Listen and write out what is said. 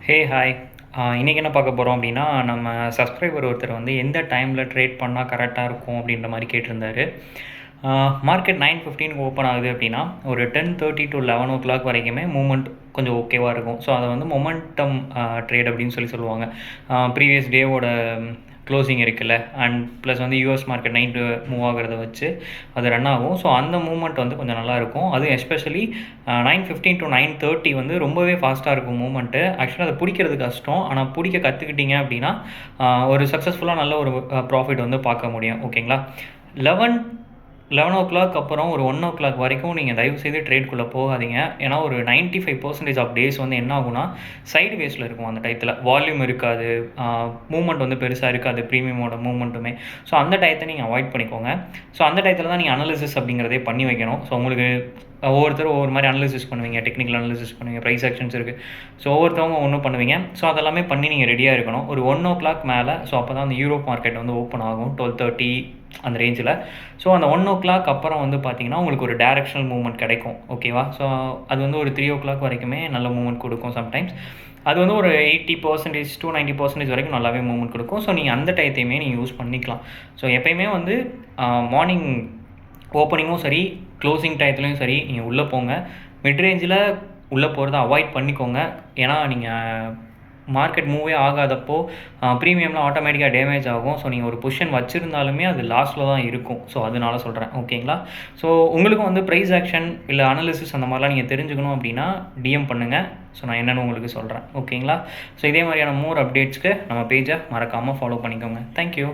Hey hi. இன்றைக்கி என்ன பார்க்க போகிறோம் அப்படின்னா, நம்ம சப்ஸ்கிரைபர் ஒருத்தர் வந்து எந்த டைமில் ட்ரேட் பண்ணால் கரெக்டாக இருக்கும் அப்படின்ற மாதிரி கேட்டிருந்தாரு. மார்க்கெட் 9:15 ஓப்பன் ஆகுது அப்படின்னா ஒரு 10:30 to 11 வரைக்குமே மூமெண்ட் கொஞ்சம் ஓகேவாக இருக்கும். ஸோ அதை வந்து மொமெண்டம் ட்ரேட் அப்படின்னு சொல்லுவாங்க. ப்ரீவியஸ் டேவோட க்ளோசிங் இருக்குல்ல, அண்ட் ப்ளஸ் வந்து யூஎஸ் மார்க்கெட் நைட்டு மூவ் ஆகிறத வச்சு அது ரன் ஆகும். ஸோ அந்த மூமெண்ட் வந்து கொஞ்சம் நல்லாயிருக்கும். அதுவும் எஸ்பெஷலி 9:15 to 9:30 வந்து ரொம்பவே ஃபாஸ்ட்டாக இருக்கும் மூமெண்ட்டு. ஆக்சுவலாக அதை பிடிக்கிறது கஷ்டம், ஆனால் பிடிக்க கற்றுக்கிட்டீங்க அப்படின்னா ஒரு சக்ஸஸ்ஃபுல்லாக நல்ல ஒரு ப்ராஃபிட் வந்து பார்க்க முடியும். ஓகேங்களா? 11 அப்புறம் ஒரு 1 வரைக்கும் நீங்கள் தயவுசெய்து ட்ரேட்குள்ளே போகாதீங்க. ஏன்னா ஒரு 95% ஆஃப் டேஸ் வந்து என்ன ஆகும்னா சைடு வேஸில் இருக்கும். அந்த டயத்தில் வால்யூம் இருக்காது, மூவ்மெண்ட் வந்து பெருசாக இருக்காது, ப்ரீமியமோட மூவ்மெண்ட்டுமே. ஸோ அந்த டயத்தை நீங்கள் அவாய்ட் பண்ணிக்கோங்க. ஸோ அந்த டயத்தில் தான் நீங்கள் அனாலிசிஸ் அப்படிங்கிறதே பண்ணி வைக்கணும். ஸோ உங்களுக்கு ஒவ்வொருத்தரும் ஒவ்வொரு மாதிரி அனாலிசிஸ் பண்ணுவீங்க, டெக்னிக்கல் அனாலிசிஸ் பண்ணுவீங்க, ப்ரைஸ் ஆக்ஷன்ஸ் இருக்குது. ஸோ ஒவ்வொருத்தவங்க ஒன்றும் பண்ணுவீங்க. ஸோ அதெல்லாமே பண்ணி நீங்கள் ரெடியாக இருக்கணும் ஒரு 1 மேலே. ஸோ அப்போ தான் அந்த யூரோப் மார்க்கெட் வந்து ஓப்பன் ஆகும் 12:30 அந்த ரேஞ்சில். ஸோ அந்த 1 அப்புறம் வந்து பார்த்தீங்கன்னா உங்களுக்கு ஒரு டைரக்ஷனல் மூவ்மெண்ட் கிடைக்கும். ஓகேவா? ஸோ அது வந்து ஒரு 3 வரைக்குமே நல்ல மூவ்மெண்ட் கொடுக்கும். சம்டைம்ஸ் அது வந்து ஒரு 80% to 90% வரைக்கும் நல்லாவே மூவ்மெண்ட் கொடுக்கும். ஸோ நீங்கள் அந்த டயத்தையுமே நீங்கள் யூஸ் பண்ணிக்கலாம். ஸோ எப்போயுமே வந்து மார்னிங் ஓப்பனிங்கும் சரி, க்ளோசிங் டயத்துலையும் சரி நீங்கள் உள்ளே போங்க. மிட் ரேஞ்சில் உள்ளே போகிறத அவாய்ட் பண்ணிக்கோங்க. ஏன்னா நீங்கள் மார்க்கெட் மூவே ஆகாதப்போ ப்ரீமியம்லாம் ஆட்டோமேட்டிக்காக டேமேஜ் ஆகும். ஸோ நீங்கள் ஒரு பொசிஷன் வச்சுருந்தாலுமே அது லாஸில் தான் இருக்கும். ஸோ அதனால சொல்கிறேன். ஓகேங்களா? ஸோ உங்களுக்கும் வந்து ப்ரைஸ் ஆக்ஷன் இல்லை அனாலிசிஸ் அந்த மாதிரிலாம் நீங்கள் தெரிஞ்சுக்கணும் அப்படின்னா டிஎம் பண்ணுங்கள். ஸோ நான் என்னென்னு உங்களுக்கு சொல்கிறேன். ஓகேங்களா? ஸோ இதே மாதிரியான மோர் அப்டேட்ஸ்க்கு நம்ம பேஜை மறக்காமல் ஃபாலோ பண்ணிக்கோங்க. தேங்க்யூ.